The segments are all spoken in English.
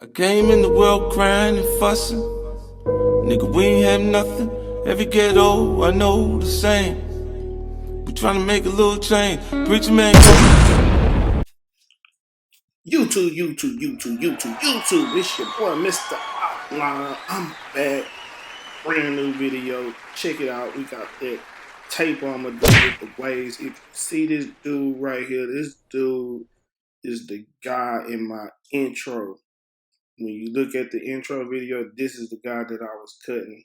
I came in the world crying and fussing. Nigga, we ain't have nothing. Every ghetto, I know the same. We tryna make a little change. Preacher man, YouTube. It's your boy, Mr. Outliner. I'm back. Brand new video. Check it out. We got that tape I'm gonna do with the waves. If you see this dude right here, this dude is the guy in my intro. When you look at the intro video, this is the guy that I was cutting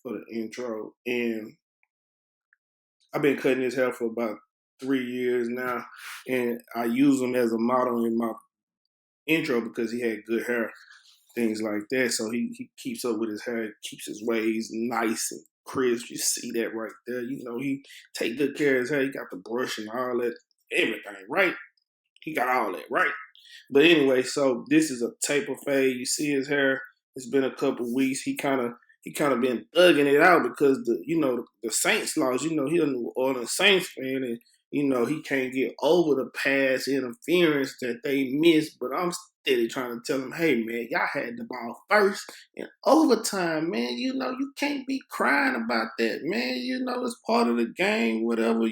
for the intro. And I've been cutting his hair for about 3 years now. And I use him as a model in my intro because he had good hair, things like that. So he keeps up with his hair, keeps his waves nice and crisp. You see that right there. You know, he take good care of his hair. He got the brush and all that, everything, right? He got all that, right? But anyway, so this is a taper fade. You see his hair. It's been a couple weeks. He kind of been thugging it out because the Saints lost. You know, he a New Orleans Saints fan, and he can't get over the pass interference that they missed. But I'm steady trying to tell him, hey man, y'all had the ball first in overtime, man. You know, you can't be crying about that, man. You know, it's part of the game, whatever.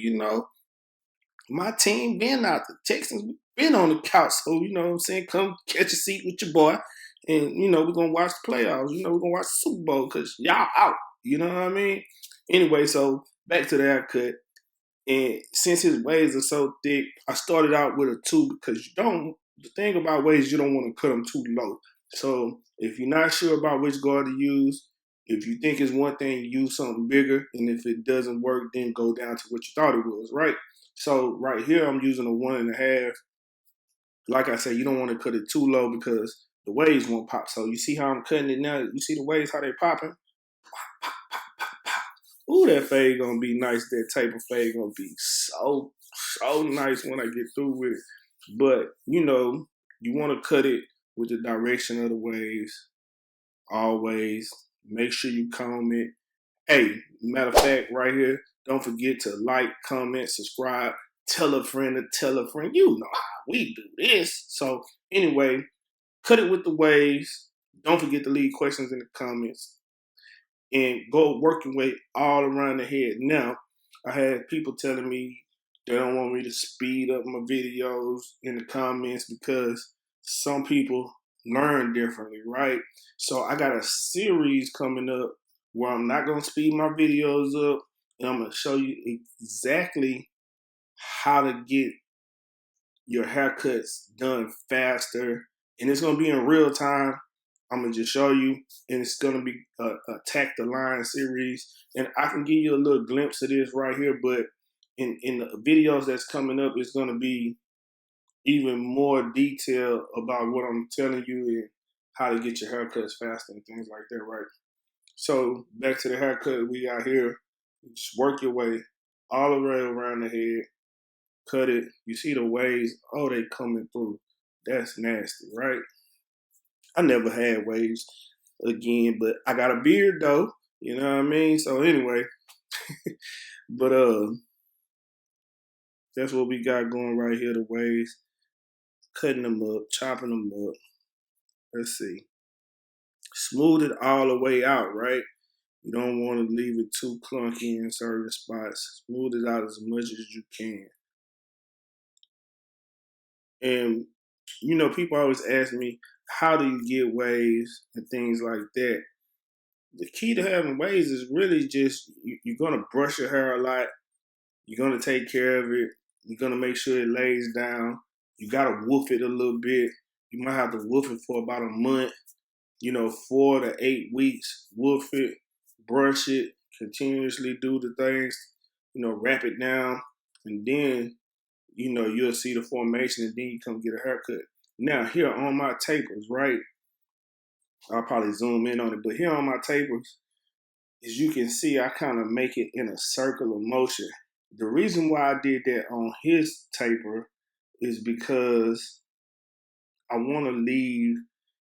My team been out. The Texans been on the couch, so you know what I'm saying. Come catch a seat with your boy, and we're gonna watch the playoffs. We're gonna watch the Super Bowl because y'all out. You know what I mean? Anyway, so back to the haircut. And since his waves are so thick, I started out with a 2 because the thing about waves, you don't want to cut them too low. So if you're not sure about which guard to use, if you think it's one thing, use something bigger. And if it doesn't work, then go down to what you thought it was, right? So right here, I'm using a 1.5. Like I said, you don't want to cut it too low because the waves won't pop. So you see how I'm cutting it now? You see the waves, how they popping? Ooh, that fade gonna be nice. That taper fade gonna be so nice when I get through with it. But you want to cut it with the direction of the waves. Always make sure you comb it. Hey, matter of fact, right here, don't forget to like, comment, subscribe, tell a friend to tell a friend. You know how we do this. So anyway, cut it with the waves. Don't forget to leave questions in the comments and go work your way all around the head. Now, I had people telling me they don't want me to speed up my videos in the comments because some people learn differently, right? So I got a series coming up where I'm not going to speed my videos up, and I'm going to show you exactly how to get your haircuts done faster, and it's going to be in real time. I'm going to just show you, and it's going to be a Attack the Line series. And I can give you a little glimpse of this right here, but in the videos that's coming up, it's going to be even more detail about what I'm telling you and how to get your haircuts faster and things like that, right? So back to the haircut we got here. Just work your way all the way around the head. Cut it. You see the waves. Oh, they coming through. That's nasty, right? I never had waves again, but I got a beard though. You know what I mean? So anyway, but that's what we got going right here. The waves, cutting them up, chopping them up. Let's see. Smooth it all the way out, right? You don't want to leave it too clunky in certain spots. Smooth it out as much as you can. And people always ask me, how do you get waves and things like that? The key to having waves is really just you're gonna brush your hair a lot. You're gonna take care of it. You're gonna make sure it lays down. You gotta woof it a little bit. You might have to woof it for about a month. 4 to 8 weeks. Woof it, brush it, continuously do the things. Wrap it down, and then you'll see the formation, and then you come get a haircut. Now here on my tapers, right? I'll probably zoom in on it, but here on my tapers, as you can see, I kind of make it in a circular motion. The reason why I did that on his taper is because I want to leave,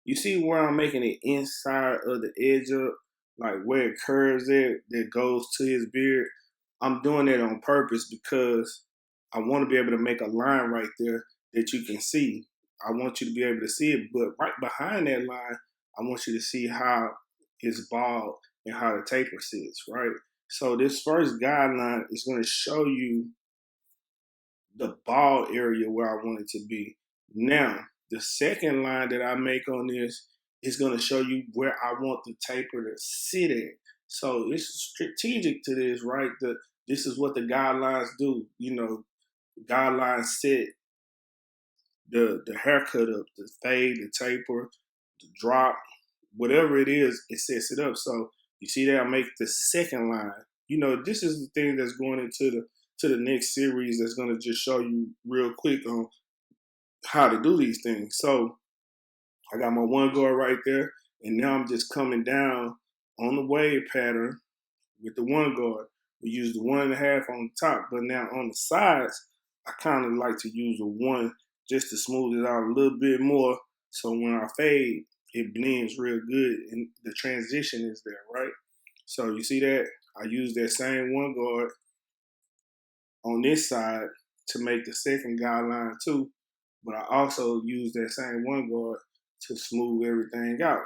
you see where I'm making it inside of the edge up, like where it curves there, that goes to his beard. I'm doing that on purpose because I want to be able to make a line right there that you can see. I want you to be able to see it. But right behind that line, I want you to see how it's bald and how the taper sits, right? So this first guideline is going to show you the bald area where I want it to be. Now, the second line that I make on this is going to show you where I want the taper to sit at. So it's strategic to this, right? This is what the guidelines do. You know, guidelines set the haircut up, the fade, the taper, the drop, whatever it is, it sets it up. So you see that I make the second line. You know, this is the thing that's going into the next series that's going to just show you real quick on how to do these things. So I got my one guard right there, and now I'm just coming down on the wave pattern with the one guard. We use the 1.5 on the top, but now on the sides, I kind of like to use a 1 just to smooth it out a little bit more. So when I fade, it blends real good and the transition is there, right? So you see that? I use that same one guard on this side to make the second guideline too, but I also use that same one guard to smooth everything out.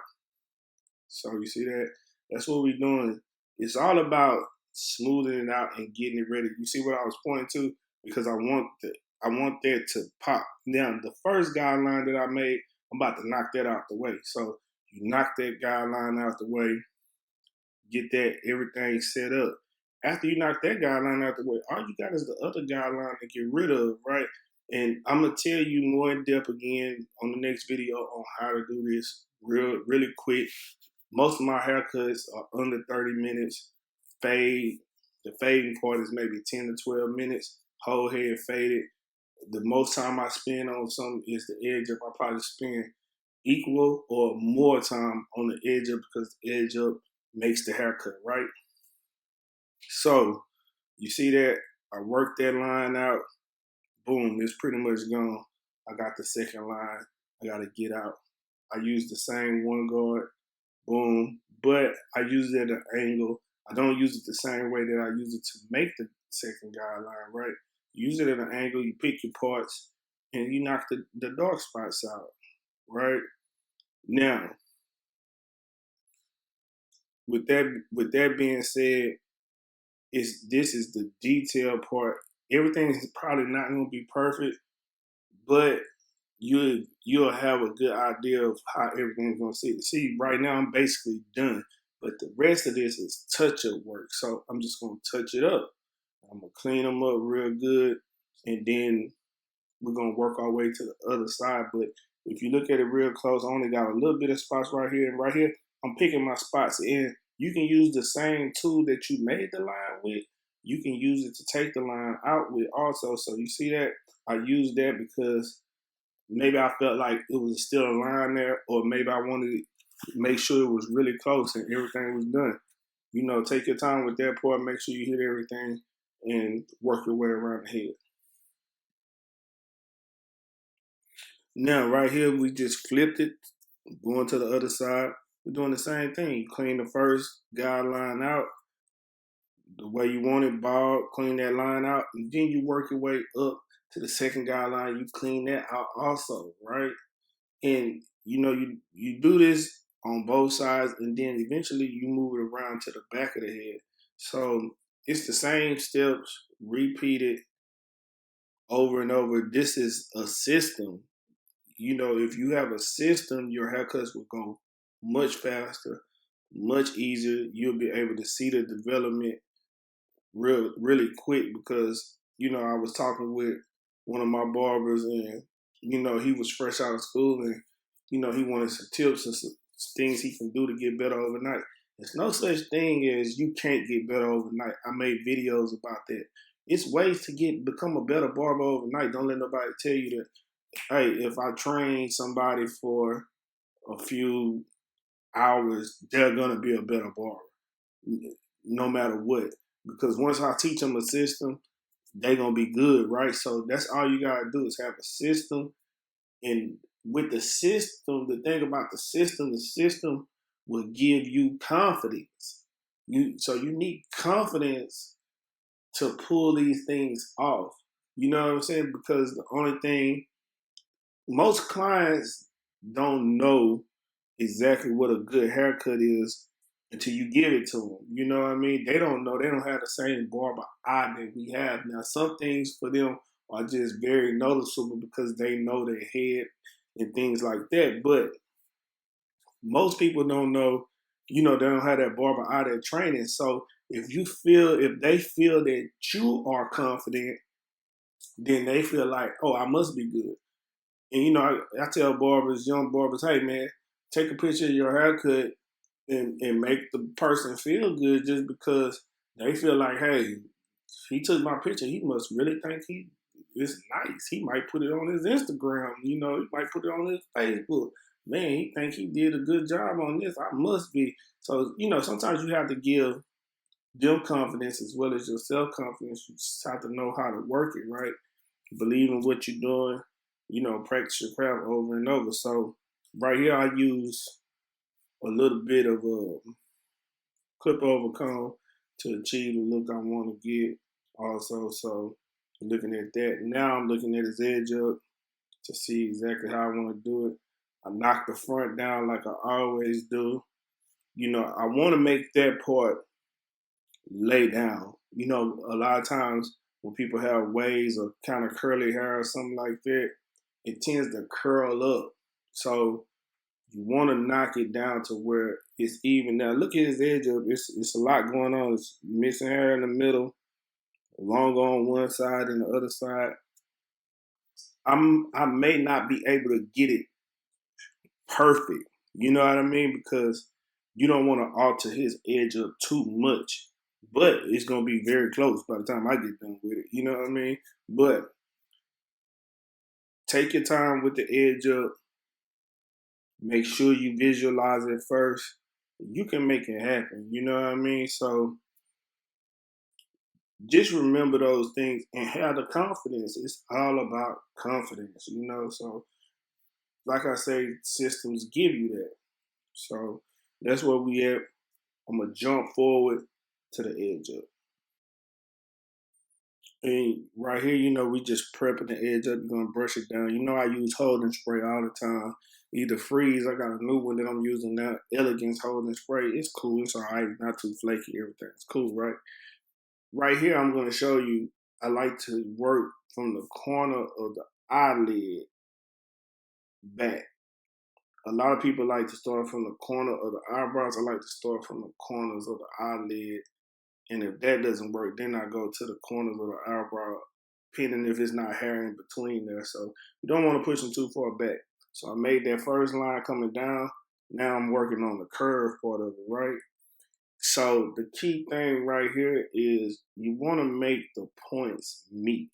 So you see that? That's what we're doing. It's all about smoothing it out and getting it ready. You see what I was pointing to? Because I want that to pop. Now, the first guideline that I made, I'm about to knock that out the way. So you knock that guideline out the way, get that everything set up. After you knock that guideline out the way, all you got is the other guideline to get rid of, right? And I'm gonna tell you more in depth again on the next video on how to do this really quick. Most of my haircuts are under 30 minutes. Fade, the fading part is maybe 10 to 12 minutes. Whole head faded. The most time I spend on something is the edge up. I probably spend equal or more time on the edge up because the edge up makes the haircut, right? So you see that? I worked that line out. Boom, it's pretty much gone. I got the second line. I got to get out. I use the same one guard. Boom. But I use it at an angle. I don't use it the same way that I use it to make the second guideline, right? Use it at an angle, you pick your parts, and you knock the dark spots out, right? Now, with that being said, this is the detail part. Everything is probably not going to be perfect, but you'll have a good idea of how everything's gonna sit. See, right now I'm basically done, but the rest of this is touch-up work. So I'm just gonna touch it up. I'm gonna clean them up real good, and then we're gonna work our way to the other side. But if you look at it real close, I only got a little bit of spots right here, and right here I'm picking my spots in. You can use the same tool that you made the line with. You can use it to take the line out with also. So you see that? I use that because maybe I felt like it was still a line there, or maybe I wanted to make sure it was really close and everything was done. You know, take your time with that part, make sure you hit everything, and work your way around the head. Now, right here, we just flipped it, going to the other side. We're doing the same thing. You clean the first guideline out the way you want it, bald, clean that line out, and then you work your way up to the second guideline. You clean that out also, right? And you know, you do this on both sides, and then eventually you move it around to the back of the head. So it's the same steps repeated over and over. This is a system. You know, if you have a system, your haircuts will go much faster, much easier. You'll be able to see the development really quick because, you know, I was talking with one of my barbers, and, you know, he was fresh out of school, and, you know, he wanted some tips and some things he can do to get better overnight. There's no such thing as you can't get better overnight. I made videos about that. It's ways to become a better barber overnight. Don't let nobody tell you that, hey, if I train somebody for a few hours, they're gonna be a better barber, no matter what. Because once I teach them a system, they're gonna be good, right? So that's all you gotta do is have a system. And with the system, the thing about the system will give you confidence. So you need confidence to pull these things off. You know what I'm saying? Because the only thing most clients don't know exactly what a good haircut is until you give it to them. You know what I mean? They don't know. They don't have the same barber eye that we have. Now, some things for them are just very noticeable because they know their head and things like that. But most people don't know, they don't have that barber eye, that training. So if they feel that you are confident, then they feel like, oh, I must be good. And I tell young barbers, hey man, take a picture of your haircut and make the person feel good just because they feel like, hey, he took my picture. He must really think it's nice. He might put it on his Instagram. He might put it on his Facebook. Man, he think he did a good job on this. I must be. So, sometimes you have to give them confidence as well as your self-confidence. You just have to know how to work it, right? Believe in what you're doing. Practice your craft over and over. So right here, I use a little bit of a clip over comb to achieve the look I want to get also. So looking at that, now I'm looking at his edge up to see exactly how I want to do it. I knock the front down like I always do. I want to make that part lay down. A lot of times when people have waves or kind of curly hair or something like that, it tends to curl up. So you want to knock it down to where it's even. Now look at his edge up. It's a lot going on. It's missing hair in the middle, long on one side and the other side. I may not be able to get it perfect. You know what I mean? Because you don't want to alter his edge up too much. But it's gonna be very close by the time I get done with it. You know what I mean? But take your time with the edge up. Make sure you visualize it first. You can make it happen. You know what I mean? So just remember those things and have the confidence. It's all about confidence, So like I say, systems give you that. So that's where we at. I'm gonna jump forward to the edge up. And right here, we just prepping the edge up. You're gonna brush it down. I use holding spray all the time. Either freeze. I got a new one that I'm using now. Elegance holding spray. It's cool. It's all right. Not too flaky. Everything's cool, right? Right here, I'm gonna show you. I like to work from the corner of the eyelid back. A lot of people like to start from the corner of the eyebrows. I like to start from the corners of the eyelid. And if that doesn't work, then I go to the corners of the eyebrow, depending if it's not hair in between there. So you don't want to push them too far back. So I made that first line coming down. Now I'm working on the curve part of it, right? So the key thing right here is you want to make the points meet,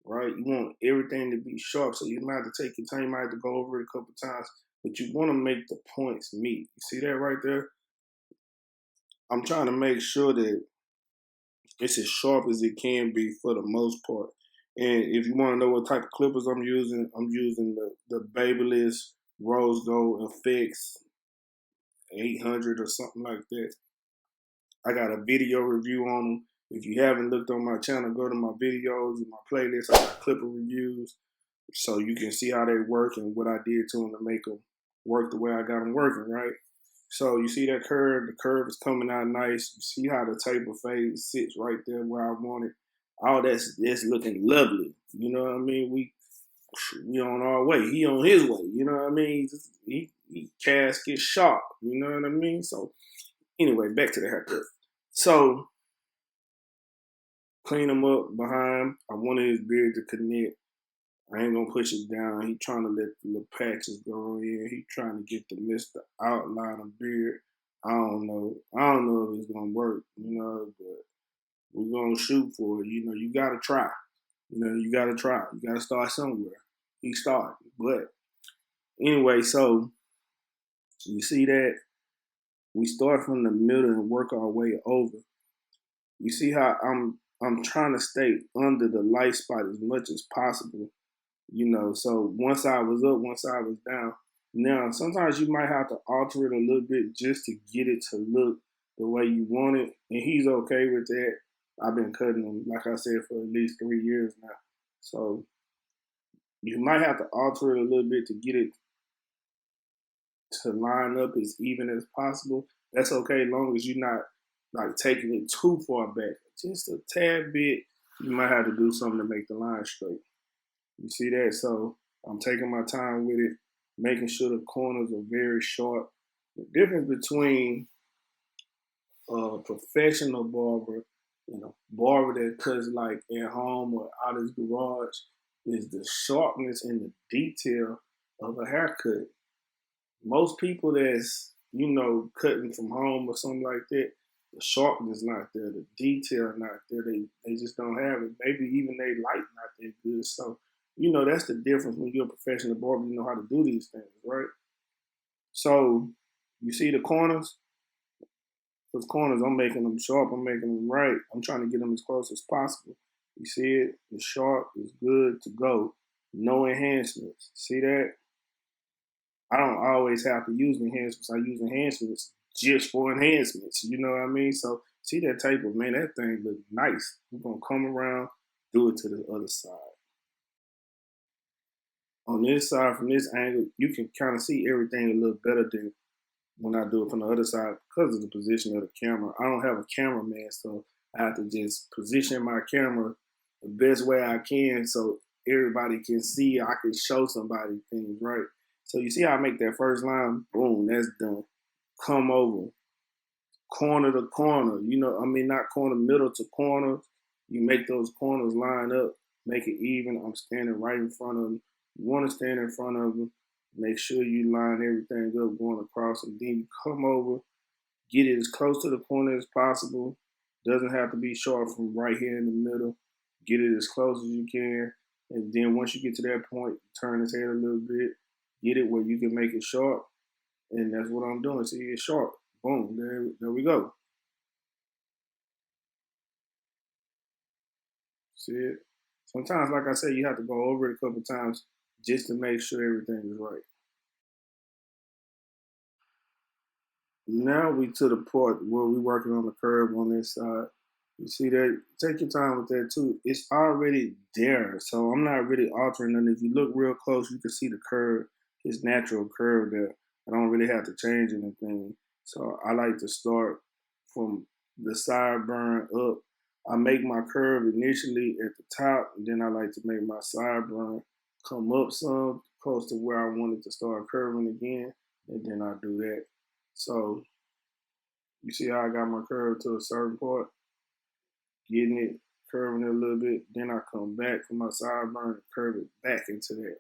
right? You want everything to be sharp. So you might have to take your time, you might have to go over it a couple times, but you want to make the points meet. You see that right there? I'm trying to make sure that it's as sharp as it can be for the most part. And if you want to know what type of clippers I'm using the Babyliss Rose Gold Effects 800 or something like that. I got a video review on them. If you haven't looked on my channel, go to my videos and my playlist. I got clipper reviews so you can see how they work and what I did to them to make them work the way I got them working, right? So you see that curve? The curve is coming out nice. You see how the taper fade sits right there where I want it. All that's looking lovely. You know what I mean? We on our way. He on his way. You know what I mean? He casket sharp. You know what I mean? So anyway, back to the haircut. So clean him up behind. I wanted his beard to connect. I ain't gonna push it down. He trying to let the little patches go in. He trying to get the Mr. Outliner beard. I don't know. I don't know if it's gonna work, but we're gonna shoot for it. You gotta try. You gotta try. You gotta start somewhere. He started. But anyway, so you see that we start from the middle and work our way over. You see how I'm trying to stay under the light spot as much as possible. So one side was up, one side was down. Now, sometimes you might have to alter it a little bit just to get it to look the way you want it. And he's okay with that. I've been cutting him, like I said, for at least 3 years now. So You might have to alter it a little bit to get it to line up as even as possible. That's okay, as long as you're not like taking it too far back. Just a tad bit, you might have to do something to make the line straight. You see that? So I'm taking my time with it, making sure the corners are very sharp. The difference between a professional barber, barber that cuts like at home or out his garage, is the sharpness and the detail of a haircut. Most people that's cutting from home or something like that, the sharpness not there, the detail not there. They just don't have it. Maybe even they light not that good. So that's the difference when you're a professional barber. You know how to do these things, right? So you see the corners. Those corners, I'm making them sharp. I'm making them right. I'm trying to get them as close as possible. You see it? It's sharp. It's good to go. No enhancements. See that? I don't always have to use enhancements. I use enhancements just for enhancements. You know what I mean? So see that taper, man, that thing look nice. We're going to come around, do it to the other side. On this side, from this angle, you can kind of see everything a little better than when I do it from the other side because of the position of the camera. I don't have a cameraman, so I have to just position my camera the best way I can so everybody can see. I can show somebody things, right? So you see how I make that first line? Boom, that's done. Come over, corner to corner. Not corner, middle to corner. You make those corners line up, make it even. I'm standing right in front of them. You want to stand in front of them. Make sure you line everything up going across, and then you come over, get it as close to the corner as possible. Doesn't have to be sharp from right here in the middle. Get it as close as you can, and then once you get to that point, turn his head a little bit. Get it where you can make it sharp, and that's what I'm doing. See, it's sharp. Boom, there we go. See it? Sometimes, like I said, you have to go over it a couple times just to make sure everything is right. Now we to the part where we're working on the curve on this side. You see that? Take your time with that too. It's already there, so I'm not really altering it. If you look real close, you can see the curve, his natural curve there. I don't really have to change anything. So I like to start from the sideburn up. I make my curve initially at the top, and then I like to make my sideburn come up some, close to where I wanted to start curving again, and then I do that. So you see how I got my curve to a certain part, getting it, curving it a little bit, then I come back from my sideburn and curve it back into that.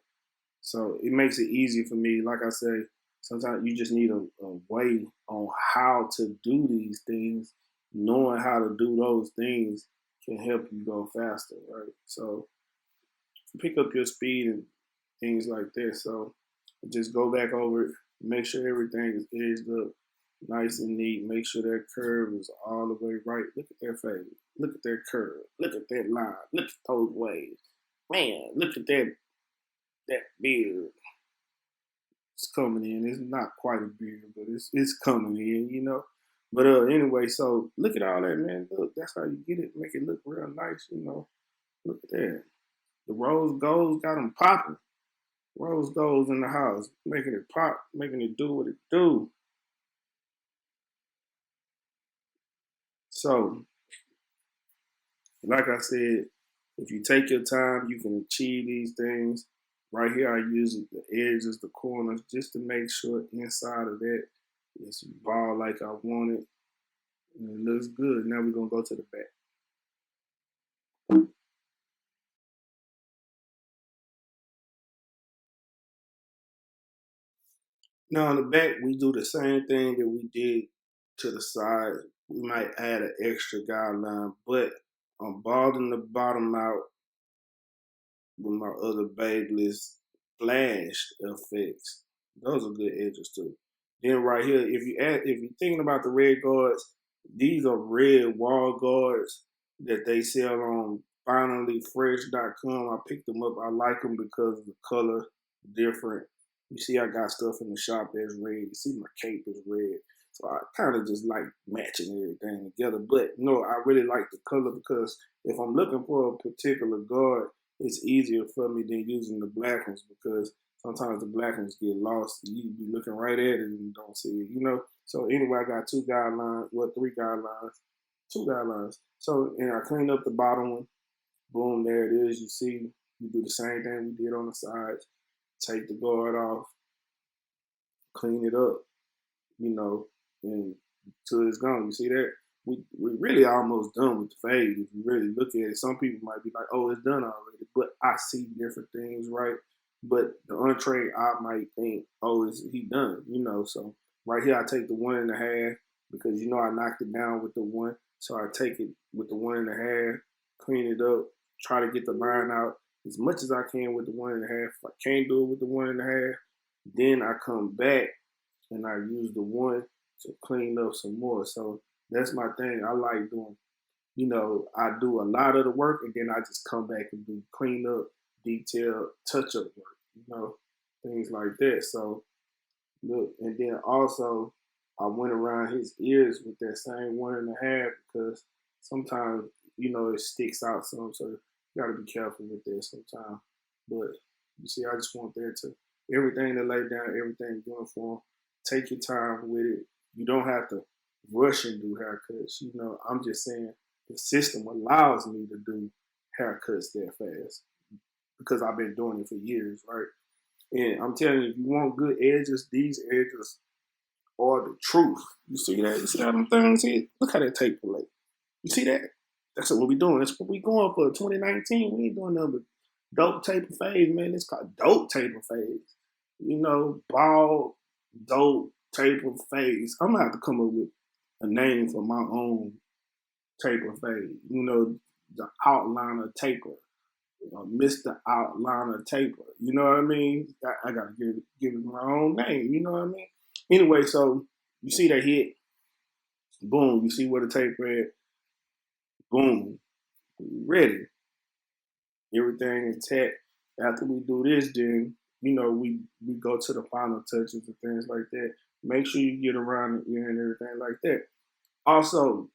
So it makes it easy for me. Like I say, sometimes you just need a way on how to do these things. Knowing how to do those things can help you go faster, right? So pick up your speed and things like that. So just go back over it, make sure everything is edged up, nice and neat. Make sure that curve is all the way right. Look at that fade. Look at that curve. Look at that line. Look at those waves. Man, look at that beard. It's coming in. It's not quite a beard, but it's coming in. But anyway, so look at all that, man. Look, that's how you get it. Make it look real nice. Look at that. The rose golds got them popping. Rose golds in the house, making it pop, making it do what it do. So, like I said, if you take your time, you can achieve these things. Right here, I use the edges, the corners, just to make sure inside of that it's ball like I want it. And it looks good. Now we're going to go to the back. Now on the back, we do the same thing that we did to the side. We might add an extra guideline, but I'm balding the bottom out with my other babeless flash effects. Those are good edges too. Then right here, if you're thinking about the red guards, these are red wall guards that they sell on finallyfresh.com. I picked them up. I like them because of the color different. You see, I got stuff in the shop that's red. You see, my cape is red. So I kind of just like matching everything together. But no, I really like the color because if I'm looking for a particular guard, it's easier for me than using the black ones because sometimes the black ones get lost. You be looking right at it and you don't see it, you know. So anyway, I got 2 guidelines, well, 3 guidelines, 2 guidelines. So and I cleaned up the bottom one. Boom, there it is. You see, you do the same thing we did on the sides. Take the guard off, clean it up, you know, and till it's gone. You see that? We really almost done with the fade. If you really look at it, some people might be like, "Oh, it's done already," but I see different things, right? But the entree, I might think, "Oh, is he done?" You know. So right here, I take the 1.5 because you know I knocked it down with the 1, so I take it with the 1.5, clean it up, try to get the line out as much as I can with the 1.5. If I can't do it with the 1.5, then I come back and I use the 1 to clean up some more. So that's my thing. I like doing, you know, I do a lot of the work and then I just come back and do clean up, detail, touch up work, you know, things like that. So look, and then also I went around his ears with that same 1.5 because sometimes, you know, it sticks out some. So you gotta be careful with that sometimes. But you see, I just want there to everything to lay down, everything uniform. Take your time with it. You don't have to rush and do haircuts. You know, I'm just saying the system allows me to do haircuts that fast because I've been doing it for years, right? And I'm telling you, if you want good edges, these edges are the truth. You see that? You see how them things here? Look how that tape play. You see that? That's what we doing. That's what we going for. 2019. We ain't doing nothing but dope taper phase, man. It's called dope taper phase. You know, bald, dope taper phase. I'm gonna have to come up with a name for my own taper phase. You know, the outliner taper. Mr. Outliner taper. You know what I mean? I gotta give it my own name. You know what I mean? Anyway, so you see that hit, boom. You see where the taper at, boom. Ready. Everything intact. After we do this, then you know we go to the final touches and things like that. Make sure you get around the ear and everything like that. Also,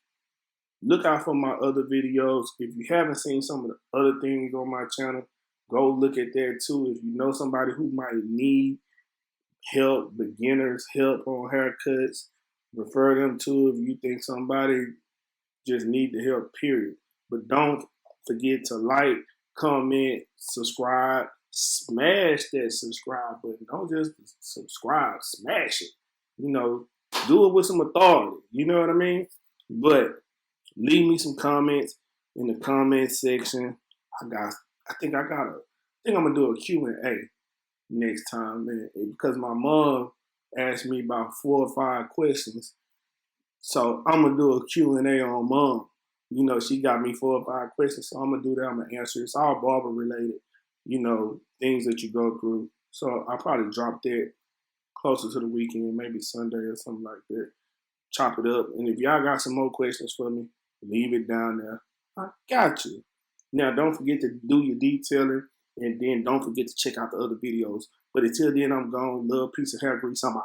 look out for my other videos. If you haven't seen some of the other things on my channel, go look at that too. If you know somebody who might need help, beginners help on haircuts, refer them to. If you think somebody just need the help, period. But don't forget to like, comment, subscribe, smash that subscribe button. Don't just subscribe, smash it. You know, do it with some authority. You know what I mean? But leave me some comments in the comment section. I think I'm gonna do a Q&A next time, man, because my mom asked me about 4 or 5 questions. So I'm gonna do a Q&A on mom. You know, she got me 4 or 5 questions, so I'm gonna do that. I'm gonna answer. It's all barber related, you know, things that you go through. So I'll probably drop that closer to the weekend, maybe Sunday or something like that. Chop it up. And if y'all got some more questions for me, leave it down there. I got you. Now, don't forget to do your detailing, and then don't forget to check out the other videos. But until then, I'm gone. Love, peace, and hair grease. I'm out.